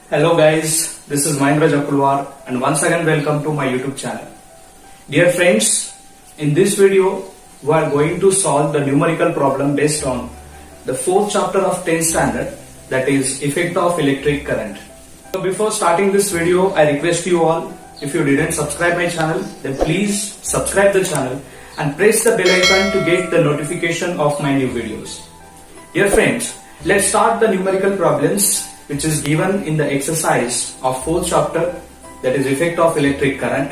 Hello guys, this is Mahendra Jakulwar and once again welcome to my YouTube channel. Dear friends, in this video we are going to solve the numerical problem based on the 4th chapter of 10th standard, that is effect of electric current. So before starting this video, I request you all, if you didn't subscribe my channel, then please subscribe the channel and press the bell icon to get the notification of my new videos. Dear friends, let's start the numerical problems which is given in the exercise of 4th chapter, that is effect of electric current.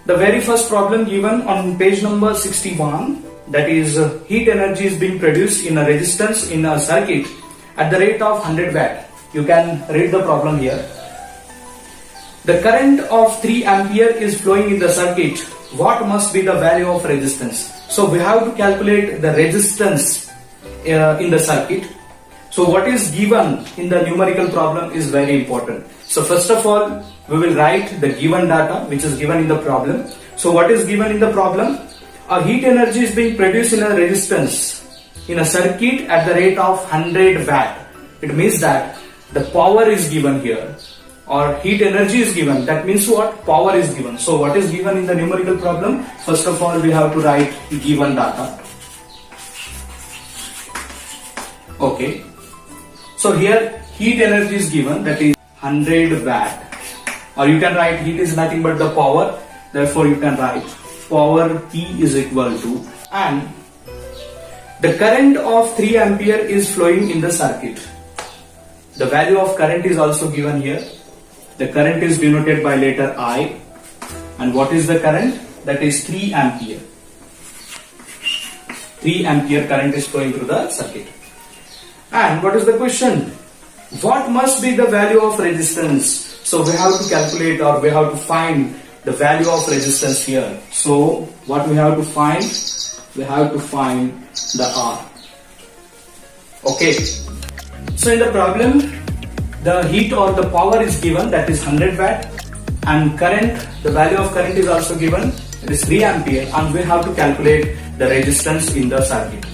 The very first problem given on page number 61, that is heat energy is being produced in a resistance in a circuit at the rate of 100 watt. You can read the problem here. The current of 3 ampere is flowing in the circuit. What must be the value of resistance? So we have to calculate the resistance in the circuit. So what is given in the numerical problem is very important. So first of all, we will write the given data which is given in the problem. So what is given in the problem? A heat energy is being produced in a resistance in a circuit at the rate of 100 watt. It means that the power is given here, or heat energy is given. That means what? Power is given. So what is given in the numerical problem? First of all, we have to write given data. Okay. So here heat energy is given, that is 100 watt, or you can write heat is nothing but the power, therefore you can write power P is equal to, and the current of 3 ampere is flowing in the circuit. The value of current is also given here. The current is denoted by letter I, and what is the current? That is 3 ampere. 3 ampere current is flowing through the circuit. And what is the question? What must be the value of resistance? So we have to calculate, or we have to find the value of resistance here. So what we have to find? We have to find the R. Okay. So in the problem, the heat or the power is given, that is 100 watt, and current, the value of current is also given, it is 3 ampere, and we have to calculate the resistance in the circuit.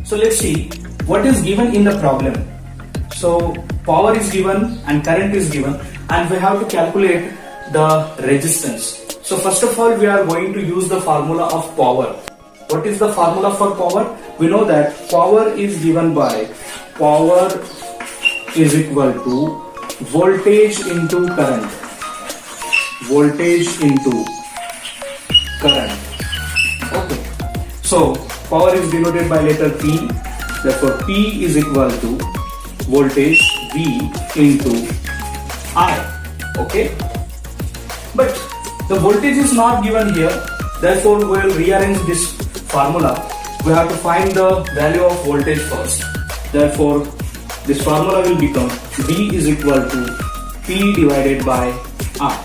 So let's see what is given in the problem. So power is given and current is given, and we have to calculate the resistance. So first of all, we are going to use the formula of power. What is the formula for power? We know that power is given by power is equal to voltage into current. Voltage into current. Okay. So power is denoted by letter P. Therefore, P is equal to voltage V into I. Okay. But the voltage is not given here. Therefore, we will rearrange this formula. We have to find the value of voltage first. Therefore, this formula will become V is equal to P divided by I.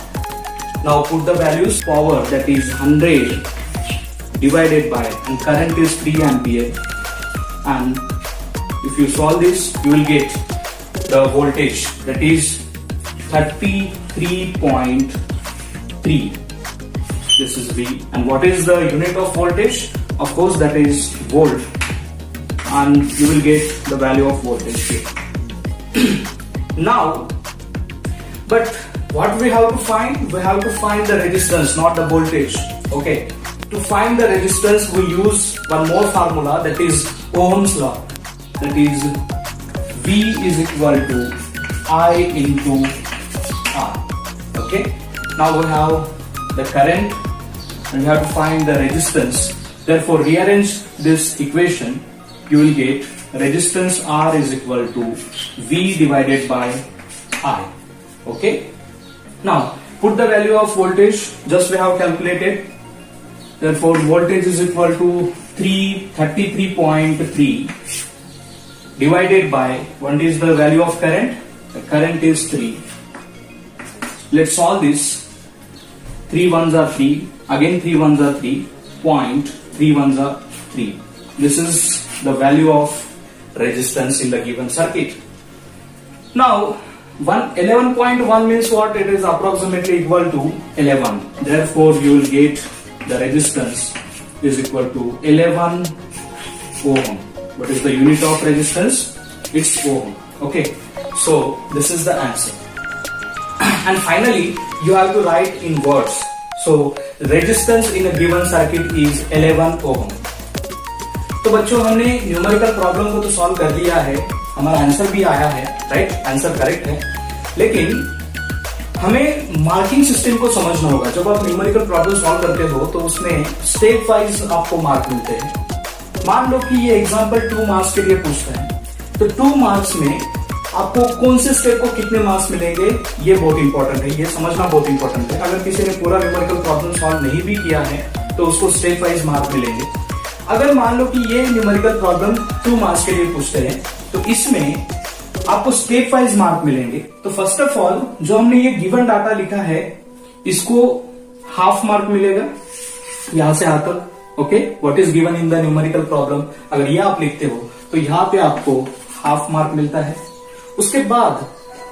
Now put the values. Power, that is 100 divided by, and current is 3 ampere, and if you solve this, you will get the voltage, that is 33.3. This is V. And what is the unit of voltage? Of course, that is volt, and you will get the value of voltage here. Now, but what we have to find? We have to find the resistance, not the voltage. Okay. To find the resistance, we use one more formula, that is Ohm's law. That is V is equal to I into R. Okay. Now we have the current and we have to find the resistance. Therefore, rearrange this equation. You will get resistance R is equal to V divided by I. Okay. Now put the value of voltage. Just we have calculated. Therefore, voltage is equal to 33.3 divided by, what is the value of current? The current is 3. Let's solve this. 3 ones are 3. Again 3 ones are 3. 3 ones are 3. This is the value of resistance in the given circuit. Now 11.1 means what? It is approximately equal to 11. Therefore, you will get the resistance is equal to 11 ohm. What is the unit of resistance? It's ohm. Okay. So this is the answer. And finally, you have to write in words. So resistance in a given circuit is 11 ohm. तो बच्चों हमने numerical problem को तो solve कर लिया है, हमारा answer भी आया है, राइट? आंसर करेक्ट है, लेकिन हमें मार्किंग सिस्टम को समझना होगा। जब आप न्यूमेरिकल प्रॉब्लम सॉल्व करते हो तो उसमें स्टेप वाइज आपको मार्क मिलते हैं। मान लो कि ये एग्जांपल 2 मार्क्स के लिए पूछता है, तो 2 मार्क्स में आपको कौन से स्टेप को कितने मार्क्स मिलेंगे, ये बहुत इंपॉर्टेंट है, ये समझना बहुत इंपॉर्टेंट है। अगर किसी ने पूरा न्यूमेरिकल प्रॉब्लम सॉल्व नहीं भी किया है तो उसको स्टेप वाइज मार्क मिलेंगे। अगर मान लो कि ये न्यूमेरिकल प्रॉब्लम 2 मार्क्स के लिए पूछते हैं तो इसमें आपको स्टेप वाइज मार्क मिलेंगे। तो फर्स्ट ऑफ ऑल जो हमने ये गिवन डाटा लिखा है इसको हाफ मार्क मिलेगा यहां से यहां तक। Okay, what is given in the numerical problem, अगर ये आप लिखते हो तो यहां पे आपको हाफ मार्क मिलता है। उसके बाद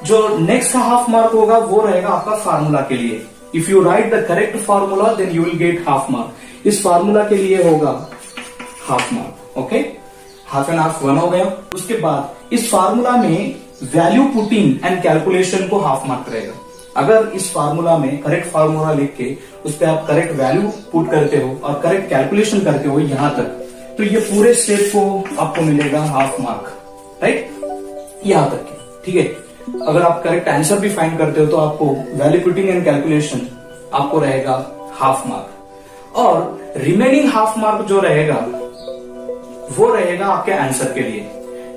जो नेक्स्ट का हाफ मार्क होगा वो रहेगा आपका फार्मूला के लिए। If you write the correct formula then you will get half mark. इस फार्मूला के लिए होगा half mark. Okay, half and half 1 हो गया। उसके बाद इस फार्मूला में वैल्यू पुटिंग एंड कैलकुलेशन को हाफ मार्क रहेगा। अगर इस फार्मूला में करेक्ट फार्मूला लिख के उस पर आप करेक्ट वैल्यू पुट करते हो और करेक्ट कैलकुलेशन करते हो यहां तक, तो ये पूरे स्टेप को आपको मिलेगा हाफ मार्क, राइट? यहां तक, ठीक है। अगर आप करेक्ट आंसर भी फाइंड करते हो तो आपको वैल्यू पुटिंग एंड कैलकुलेशन आपको रहेगा हाफ मार्क, और रिमेनिंग हाफ मार्क जो रहेगा वो रहेगा आपके आंसर के लिए।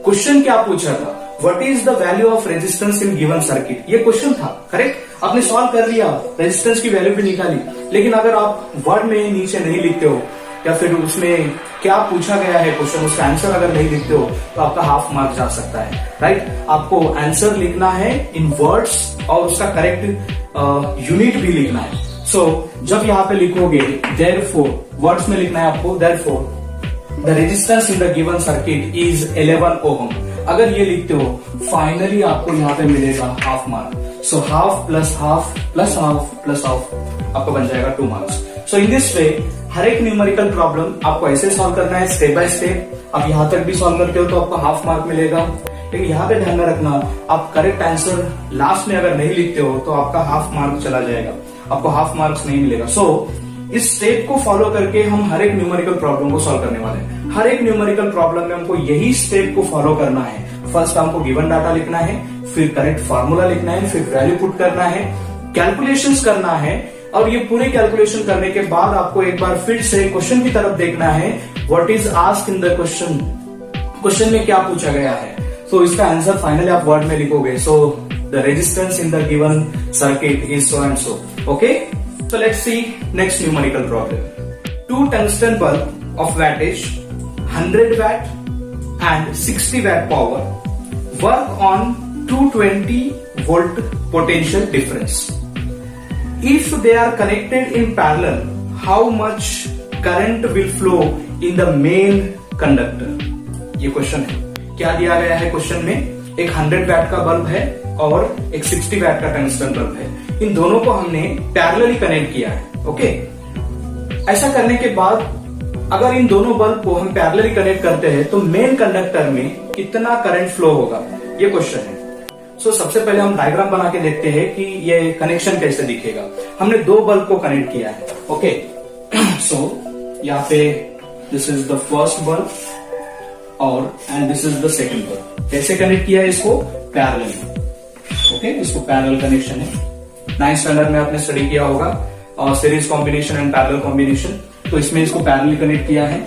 क्वेश्चन क्या पूछा था, what is the value of resistance in given circuit, ये क्वेश्चन था, करेक्ट? आपने सॉल्व कर लिया, रेजिस्टेंस की वैल्यू भी निकाली, लेकिन अगर आप वर्ड में नीचे नहीं लिखते हो या फिर उसमें क्या पूछा गया है क्वेश्चन, उसका आंसर अगर नहीं लिखते हो तो आपका हाफ मार्क जा सकता है, राइट? आपको आंसर लिखना है इन वर्ड्स और उसका करेक्ट यूनिट भी लिखना है। सो जब यहाँ पे लिखोगे therefore, वर्ड्स में लिखना है आपको therefore the resistance in the given circuit is 11 ohm। अगर ये लिखते हो फाइनली आपको यहाँ पे मिलेगा half mark. So half plus half plus half plus half आपको बन जाएगा 2 marks. So in this way हर एक न्यूमेरिकल प्रॉब्लम आपको ऐसे सॉल्व करना है, स्टेप बाय स्टेप। आप यहां तक भी सॉल्व करते हो तो आपको हाफ मार्क मिलेगा, लेकिन यहाँ पे ध्यान में रखना आप करेक्ट आंसर लास्ट में अगर नहीं लिखते हो तो आपका हाफ मार्क चला जाएगा, आपको हाफ मार्क्स नहीं मिलेगा। सो इस स्टेप को फॉलो करके हम हर एक न्यूमेरिकल प्रॉब्लम को सॉल्व करने वाले हैं। हर एक न्यूमेरिकल प्रॉब्लम में हमको यही स्टेप को फॉलो करना है। फर्स्ट हमको गिवन डाटा लिखना है, फिर करेक्ट फार्मूला लिखना है, फिर वैल्यू पुट करना है, कैलकुलेशंस करना है, और ये पूरे कैलकुलेशन करने के बाद आपको एक बार फिर से क्वेश्चन की तरफ देखना है, what is asked in the question, question में क्या पूछा गया है। सो इसका आंसर फाइनली आप वर्ड में लिखोगे। So the resistance in the given circuit is so and so. Okay, so let's see next numerical problem. 2 tungsten bulb of wattage 100 watt and 60 watt power work on 220 volt potential difference. If they are connected in parallel, how much current will flow in the main conductor? ये question है। क्या दिया गया है question में, एक 100 VAT का bulb है और एक 60 वैट का टंगस्टन बल्ब है। इन दोनों को हमने पैरेलली कनेक्ट किया है। ओके, ऐसा करने के बाद अगर इन दोनों बल्ब को हम पैरेलली कनेक्ट करते हैं तो मेन कंडक्टर में कितना करंट फ्लो होगा, ये क्वेश्चन है। सो सबसे पहले हम डायग्राम बना के देखते हैं कि ये कनेक्शन कैसे दिखेगा। हमने 2 बल्ब को कनेक्ट किया है। ओके, सो यहाँ पे this is the first bulb और and this is the second bulb. कैसे कनेक्ट किया है इसको, पैरेलली। ओके, इसको पैरेलल कनेक्शन है। 9th स्टैंडर्ड में आपने स्टडी किया होगा और series combination and parallel combination, तो इसमें इसको पैरेलली कनेक्ट किया है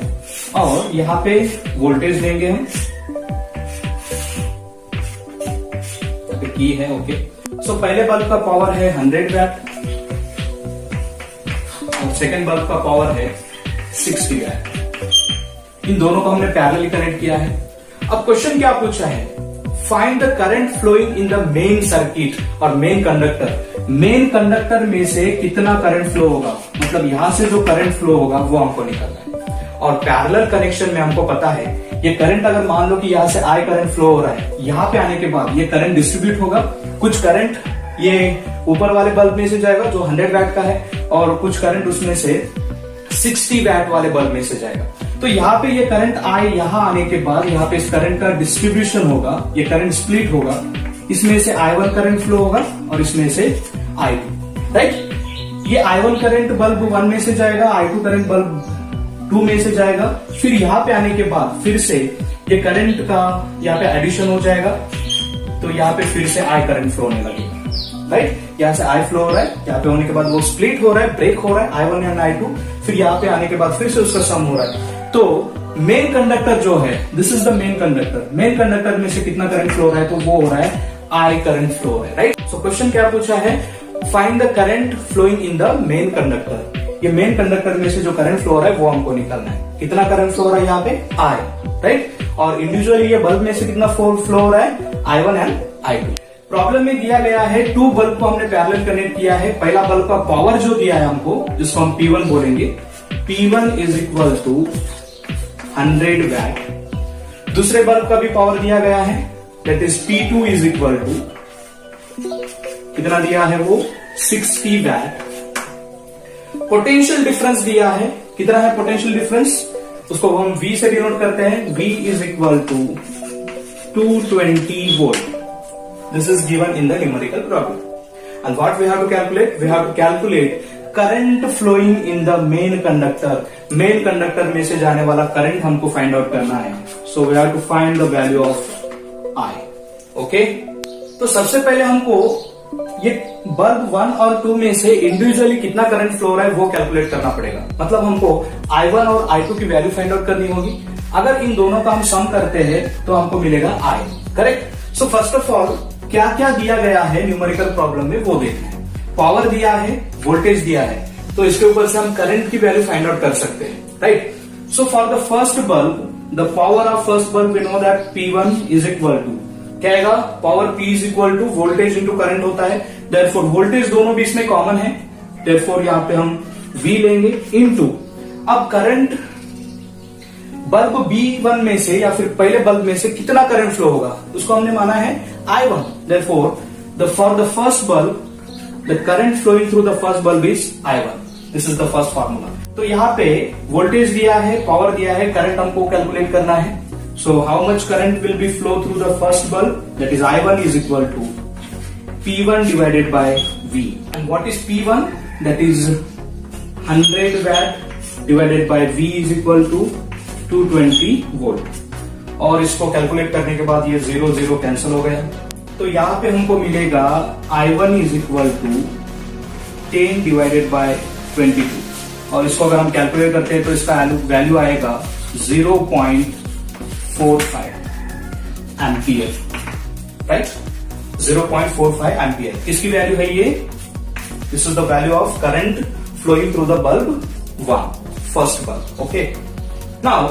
और यहाँ पे वोल्टेज देंगे हम, की है। ओके, सो पहले बल्ब का पावर है 100 वैट और सेकंड बल्ब का पावर है 60 वैट। इन दोनों को हमने पैरेलली कनेक्ट किया है। अब क्वेश्चन क्या पूछा है, find the current flowing in the main circuit और मेन कंडक्टर। मेन कंडक्टर में से कितना करंट फ्लो होगा, मतलब यहां से जो करंट फ्लो होगा वो हमको निकालना है। और पैरेलल कनेक्शन में हमको पता है ये करंट, अगर मान लो कि यहाँ से आई करंट फ्लो हो रहा है, यहाँ पे आने के बाद ये करंट डिस्ट्रीब्यूट होगा। कुछ करंट ये ऊपर वाले बल्ब में से जाएगा जो 100 वैट का है और कुछ करंट उसमें से 60 वैट वाले बल्ब में से जाएगा। तो यहाँ पे ये करंट आए, यहाँ आने के बाद यहाँ पे इस करंट का डिस्ट्रीब्यूशन होगा, ये करंट स्प्लिट होगा। इसमें से I1 करंट फ्लो होगा और इसमें से I2, राइट। ये I1 करंट बल्ब 1 में से जाएगा, I2 करंट बल्ब 2 में से जाएगा। फिर यहाँ पे आने के बाद फिर से ये करंट का यहाँ पे एडिशन हो जाएगा, तो यहाँ पे फिर से I करंट फ्लो होने लगेगा, राइट। यहाँ से I फ्लो हो रहा है, यहाँ पे होने के बाद वो स्प्लिट हो रहा है, ब्रेक हो रहा है I1 एंड I2, फिर यहाँ पे आने के बाद फिर से उसका सम हो रहा है। तो मेन कंडक्टर जो है, this is the main conductor, main conductor में से कितना करंट फ्लो हो रहा है, तो वो हो रहा है I करंट फ्लो है, राइट। सो क्वेश्चन क्या पूछा है, find the current flowing in the main conductor. ये मेन कंडक्टर में से जो करंट फ्लो हो रहा है वो हमको निकालना है। कितना करंट फ्लो हो रहा है यहाँ पे I, राइट। और इंडिविजुअली ये बल्ब में से कितना फ्लो हो रहा है I1 एंड I2। प्रॉब्लम में दिया गया है 2 बल्ब को हमने पैरेलल कनेक्ट किया है। पहला बल्ब का पावर जो दिया है हमको, जिसको हम P1 बोलेंगे, P1 is equal to 100 watt. दूसरे बल्ब का भी पावर दिया गया है, that is P2 is equal to कितना दिया है वो 60 वैट। पोटेंशियल डिफरेंस दिया है, कितना है पोटेंशियल डिफरेंस, उसको हम V से डिनोट करते हैं, V is equal to 220 volt. This is given in the numerical problem. And what we have to calculate, we have to calculate current flowing in the main conductor. Main conductor में से जाने वाला current हमको find out करना है। So we have to find the value of I, okay. तो सबसे पहले हमको ये बल्ब 1 और 2 में से इंडिविजुअली कितना करंट फ्लो हो रहा है वो कैलकुलेट करना पड़ेगा। मतलब हमको I1 और I2 की वैल्यू फाइंड आउट करनी होगी। अगर इन दोनों का हम सम करते हैं तो हमको मिलेगा I, correct. So first of all क्या क्या दिया गया है न्यूमेरिकल प्रॉब्लम में वो देखना है। पावर दिया है, वोल्टेज दिया है, तो इसके ऊपर से हम करंट की वैल्यू फाइंड आउट कर सकते हैं, right. So for the first bulb, the power of first bulb we know that P1 is equal to क्या आएगा, power P is equal to voltage into current होता है। देयरफॉर वोल्टेज दोनों भी इसमें कॉमन है, देयरफॉर यहाँ पे हम V लेंगे इनटू, अब करंट बल्ब B1 में से या फिर पहले बल्ब में से कितना करंट फ्लो होगा उसको हमने माना है I1। Therefore for the first bulb the current flowing through the first bulb is I1। This is the first formula. तो यहाँ पे वोल्टेज दिया है, पावर दिया है, करंट हमको कैलकुलेट करना है। So how much current will be flow through the first bulb? That is I1 is equal to P1 divided by V. And what is P1? That is 100 watt divided by V is equal to 220 volt. और इसको calculate करने के बाद ये 0 0 cancel हो गया। तो यहाँ पे हमको मिलेगा I1 is equal to 10 divided by 22। और इसको अगर हम कैलकुलेट करते हैं तो इसका वैल्यू आएगा 0.45 एम्पियर, राइट। 0.45 एम्पियर इसकी वैल्यू है ये। This is the value of current flowing through the bulb 1, first bulb, okay. Now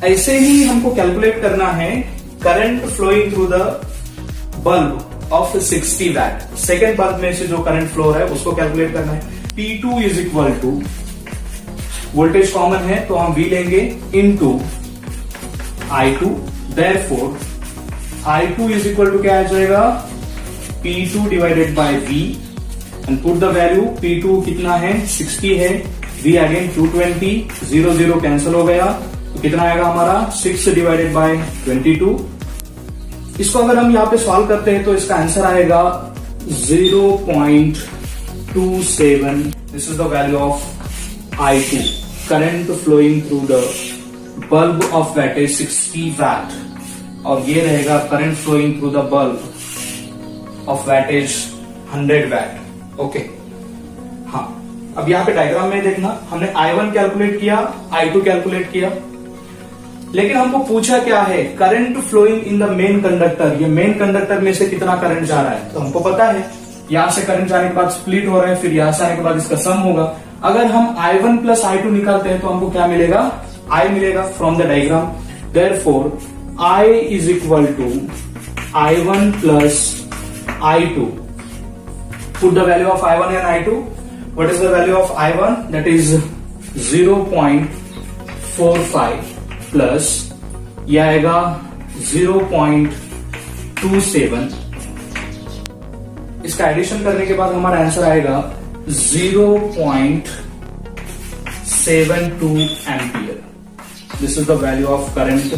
ऐसे ही हमको कैलकुलेट करना है current flowing through the bulb of 60 watt. Second bulb में से जो करंट फ्लो है उसको कैलकुलेट करना है। P2 is equal to, voltage common है तो हम V लेंगे into I2। Therefore I2 is equal to क्या आ जाएगा, P2 divided by V and put the value. P2 कितना है 60 है, V अगेन 220, 0 0 कैंसिल हो गया, तो कितना आएगा हमारा 6 डिवाइडेड बाय 22। इसको अगर हम यहाँ पे सॉल्व करते हैं तो इसका आंसर आएगा 0.27। This is the value of I2, current flowing through the bulb of wattage 60 watt, और ये रहेगा current flowing through the bulb of wattage 100 watt, okay. हाँ, अब यहाँ पे डायग्राम में देखना, हमने I1 कैलकुलेट किया, I2 कैलकुलेट किया, लेकिन हमको पूछा क्या है, current flowing in the main conductor. ये मेन कंडक्टर में से कितना करंट जा रहा है, तो हमको पता है यहां से करंट जाने के बाद स्प्लिट हो रहा है, फिर यहां से आने के बाद इसका सम होगा। अगर हम I1 प्लस I2 निकालते हैं तो हमको क्या मिलेगा, I मिलेगा from the diagram. Therefore I is equal to I1 plus I2। Put the value of I1 and I2। What is the value of I1? That is 0.45 plus ये आएगा 0.27। इसका एडिशन करने के बाद हमारा आंसर आएगा 0.72 ampere. This is the value of current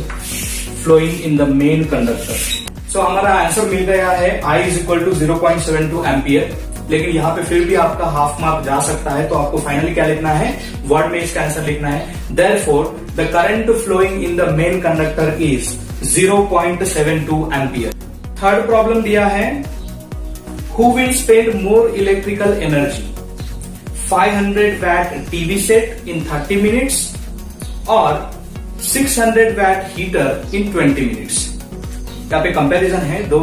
flowing in the main conductor. So हमारा answer मिल गया है I is equal to 0.72 ampere. लेकिन यहाँ पे फिर भी आपका हाफ मार्क जा सकता है, तो आपको फाइनली क्या लिखना है, वर्ड में इसका आंसर लिखना है। Therefore the current flowing in the main conductor is 0.72 ampere. Third problem दिया है, who will spend more electrical energy, 500 watt TV set in 30 minutes और 600 वैट हीटर इन 20 मिनट्स। यहाँ पे कंपैरिजन है, दो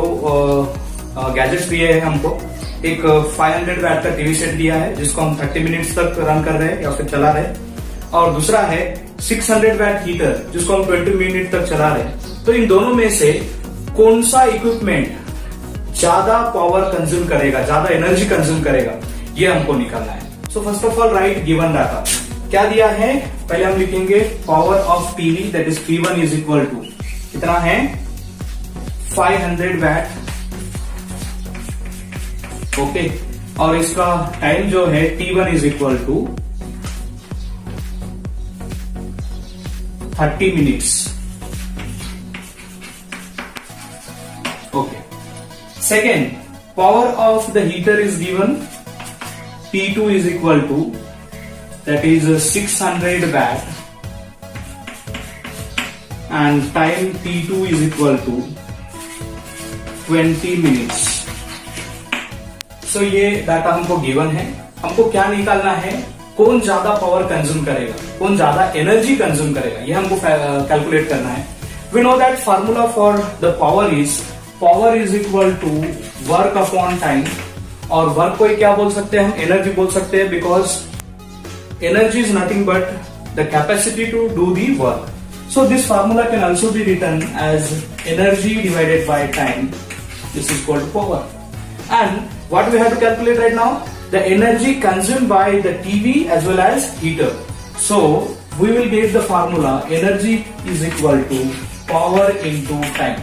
गैजेट्स दिए हैं हमको। एक 500 वैट का टीवी सेट दिया है जिसको हम 30 मिनट्स तक रन कर रहे हैं या फिर चला रहे हैं, और दूसरा है 600 वैट हीटर जिसको हम 20 मिनट तक चला रहे हैं। तो इन दोनों में से कौन सा इक्विपमेंट ज्यादा पावर कंज्यूम करेगा, ज्यादा एनर्जी कंज्यूम करेगा, ये हमको निकालना है। So first of all write given data. क्या दिया है, पहले हम लिखेंगे power of TV that is P1 is equal to कितना है, 500 वैट। ओके, और इसका टाइम जो है T1 is equal to 30 minutes. Okay, second, power of the heater is given, P2 is equal to, that is 600 watt, and time T2 is equal to 20 minutes. So ये data हमको given है। हमको क्या निकालना है, कौन ज्यादा पावर कंज्यूम करेगा, कौन ज्यादा एनर्जी कंज्यूम करेगा, ये हमको कैलकुलेट करना है। We know that formula for the power is equal to work upon time, और वर्क को क्या बोल सकते हैं हम, एनर्जी बोल सकते हैं, because energy is nothing but the capacity to do the work. So this formula can also be written as energy divided by time, this is called power. And what we have to calculate right now, the energy consumed by the TV as well as heater. So we will get the formula energy is equal to power into time.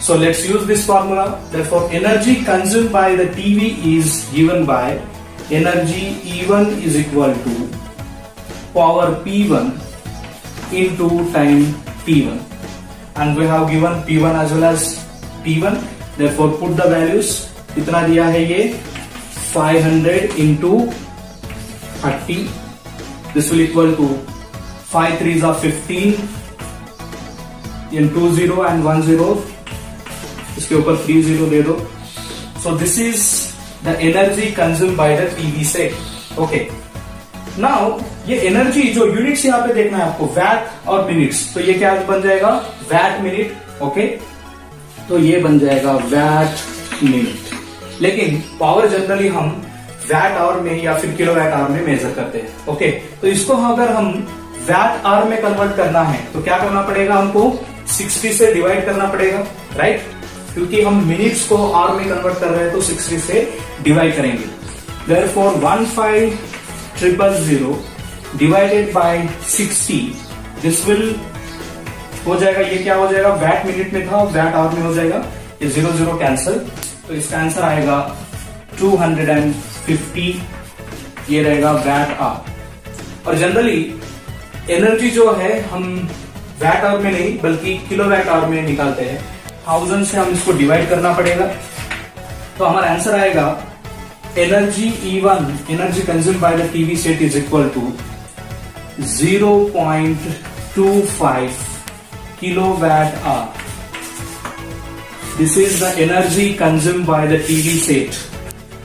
So let's use this formula. Therefore, energy consumed by the TV is given by energy E1 is equal to power P1 into time T1, and we have given P1 as well as T1. Therefore, put the values. कितना दिया है ये 500 into 30. This will equal to 5 3s are 15. In 2 0 and 1 0. इसके ऊपर 3 0 दे दो. So this is the energy consume by the TV set. Okay, now ये energy जो units यहाँ पे देखना है आपको, वैट और मिनट्स, तो ये क्या बन जाएगा, वैट मिनट. ओके, तो ये बन जाएगा वैट मिनट. लेकिन पावर जनरली हम वैट आवर में या फिर किलो वैट आवर में मेजर करते हैं. ओके, तो इसको अगर हम वैट आवर में कन्वर्ट करना है तो क्या करना पड़ेगा, हमको 60 से डिवाइड करना पड़ेगा, राइट? क्योंकि हम मिनट्स को आवर में कन्वर्ट कर रहे हैं तो 60 से डिवाइड करेंगे. Therefore 15,000 divided by 60, this will हो जाएगा, ये क्या हो जाएगा, वैट मिनट में था, वैट आवर में हो जाएगा, ये 0 0 कैंसल. तो इसका आंसर आएगा 250, ये रहेगा वैट आवर. और जनरली एनर्जी जो है हम वैट आवर में नहीं बल्कि किलो वैट आवर में निकालते हैं. 1000 से हम इसको डिवाइड करना पड़ेगा, तो हमारा आंसर आएगा energy E1, energy consume by the TV set is equal to 0.25 kilo watt hour. This is the energy consume by the TV set.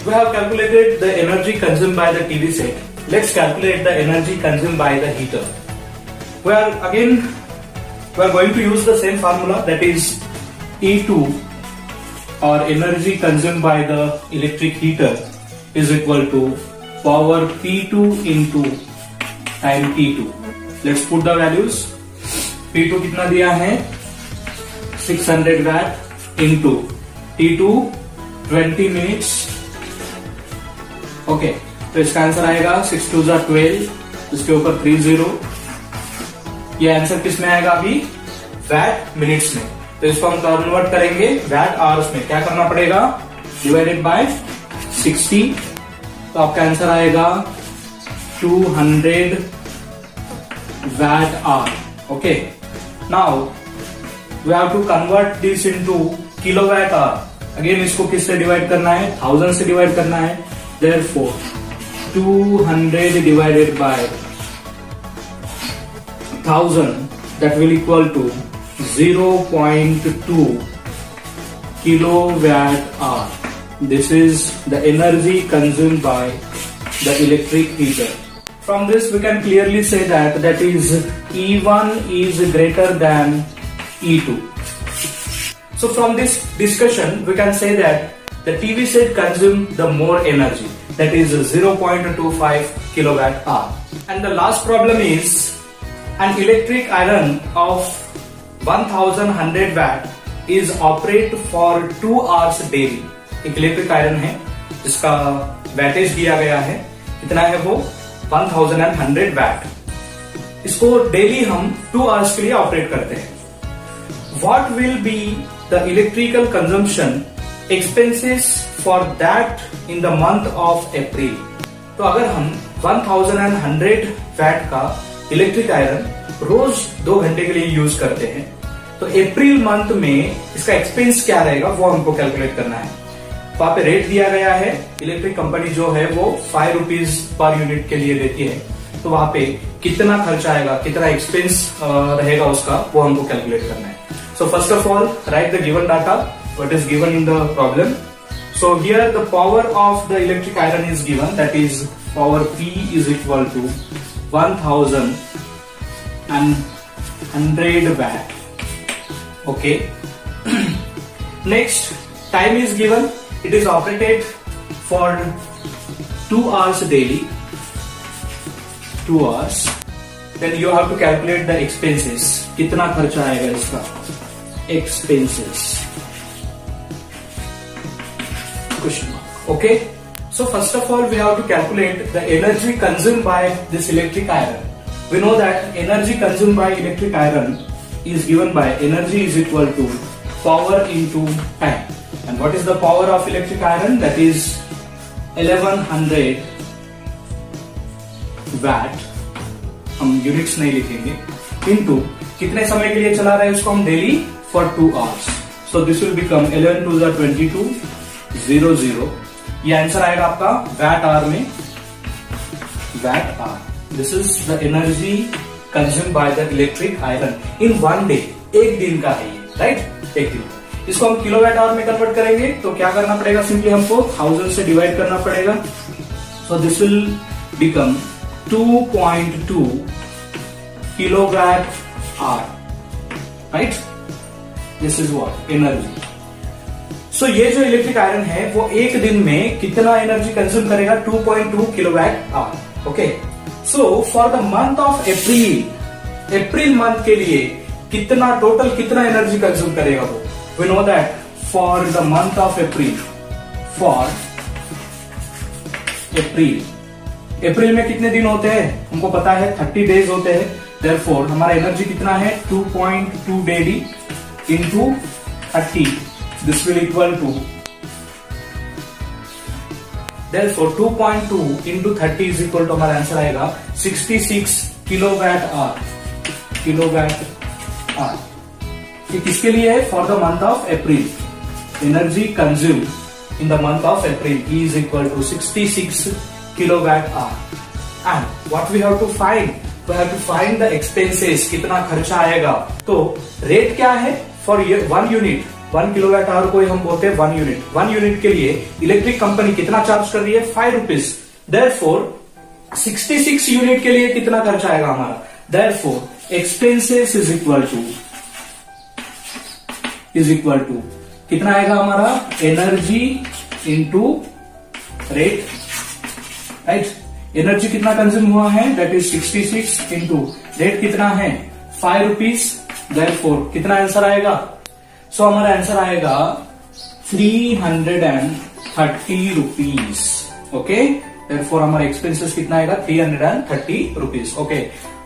We have calculated the energy consume by the TV set. Let's calculate the energy consume by the heater. We are going to use the same formula, that is E2 or energy consumed by the electric heater is equal to power P2 into time T2. Let's put the values. P2 कितना दिया है 600 watt into T2 20 minutes. Okay, तो इसका answer आएगा 6 2 12, इसके ऊपर 3 0. ये answer किस में आएगा अभी, वैट मिनट्स में. तो इसको हम कन्वर्ट करेंगे वैट आवर्स में. क्या करना पड़ेगा, डिवाइडेड बाय 60. तो आपका आंसर आएगा 200 watt hour. Okay, now we have to convert this into kilowatt hour. Again इसको किससे डिवाइड करना है, 1000 से डिवाइड करना है। Therefore 200 divided by 1000 that will equal to 0.2 kilowatt hour. This is the energy consumed by the electric heater. From this we can clearly say that is E1 is greater than E2. So from this discussion we can say that the TV set consumes the more energy, that is 0.25 kilowatt hour. And the last problem is an electric iron of 1100 watt is operate for 2 hours daily. एक electric iron है जिसका weightage दिया गया है, कितना है वो 1100 VAT. इसको डेली हम 2 आवर्स के लिए ऑपरेट करते हैं। What will be the electrical consumption expenses for that in the month of अप्रैल। तो अगर हम 1100 वैट का इलेक्ट्रिक आयरन रोज 2 घंटे के लिए यूज करते हैं तो अप्रैल मंथ में इसका एक्सपेंस क्या रहेगा वो हमको कैलकुलेट करना है। वहां पे रेट दिया गया है, इलेक्ट्रिक कंपनी जो है वो 5 रुपीज पर यूनिट के लिए देती है, तो वहां पे कितना खर्चा आएगा, कितना एक्सपेंस रहेगा उसका, वो हमको कैलकुलेट करना है। So first of all write the given data what is given in the problem. So here the power of the electric iron is given, that is power P is equal to 1000 and 100 watt. Okay. Next, time is given. It is operated for 2 hours daily. 2 hours. Then you have to calculate the expenses. कितना खर्चा आएगा इसका? Expenses. Question mark. Okay. So first of all, we have to calculate the energy consumed by this electric iron. We know that energy consumed by electric iron is given by energy is equal to power into time. And what is the power of electric iron? That is 1100 watt. हम units नहीं लिखेंगे, किंतु कितने समय के लिए चला रहे हैं उसको हम daily for 2 hours. So this will become 11 2 22 00। ये आंसर आएगा आपका वैट आवर में, VAT our. This is the energy consumed by the electric iron in 1 day. एक दिन का है ये, राइट? एक दिन। इसको हम किलोवाट आवर में कन्वर्ट करेंगे तो क्या करना पड़ेगा, सिंपली हमको 1000 से डिवाइड करना पड़ेगा। So this will become 2.2 kilowatt hour, right? This is what energy. So ये जो इलेक्ट्रिक आयरन है वो एक दिन में कितना एनर्जी कंज्यूम करेगा, 2.2 kilowatt hour. Okay. So for the month of April month के लिए कितना टोटल कितना एनर्जी कंज्यूम करेगा वो, we know that for the month of April, for April में कितने दिन होते हैं हमको पता है, 30 डेज होते हैं। देयरफॉर हमारा एनर्जी कितना है, 2.2 daily into 30, this will equal to, Therefore 2.2 into 30 is equal to हमारा आंसर आएगा 66 किलोवाट आवर, किलोवाट आवर। ये किसके लिए है, for the month of April. Energy consume in the month of April is equal to 66 kilowatt hour. And what we have to find, we have to find the expenses, कितना खर्चा आएगा। तो rate क्या है फॉर 1 यूनिट, 1 किलोवाट आवर को हम बोलते हैं 1 यूनिट। 1 यूनिट के लिए इलेक्ट्रिक कंपनी कितना चार्ज कर रही है, 5 रुपीज। देयरफॉर 66 यूनिट के लिए कितना खर्चा आएगा हमारा, therefore expenses is equal to कितना आएगा हमारा, energy into rate, right? Energy कितना कंज्यूम हुआ है, दैट इज 66 इंटू रेट कितना है 5 रुपीज। देयरफॉर कितना आंसर आएगा, सो हमारा आंसर आएगा 330 रुपीज। ओके। देयरफॉर हमारा एक्सपेंसेस कितना आएगा, 330 रुपीज। ओके।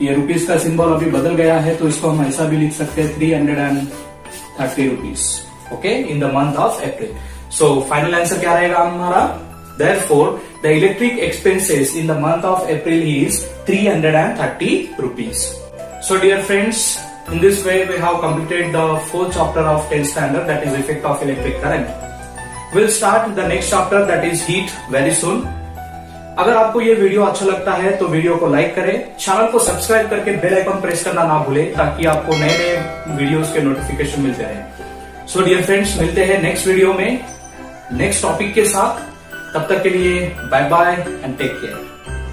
ये रुपीज का सिंबल अभी बदल गया है तो इसको हम ऐसा भी लिख सकते हैं, 330 rupees. Okay, in the month of April. So final answer क्या रहेगा हमारा, therefore the electric expenses in the month of April is 330 rupees. So dear friends, In this way, we have completed the fourth chapter of 10th standard, that is effect of electric current. We'll start the next chapter, that is heat, very soon. अगर आपको ये video अच्छा लगता है तो video को like करें, channel को सब्सक्राइब करके बेल आइकन प्रेस करना ना भूलें ताकि आपको नए नए वीडियोस के नोटिफिकेशन मिलते रहें। सो डियर फ्रेंड्स, मिलते हैं नेक्स्ट वीडियो में नेक्स्ट टॉपिक के साथ। तब तक के लिए bye bye and take care.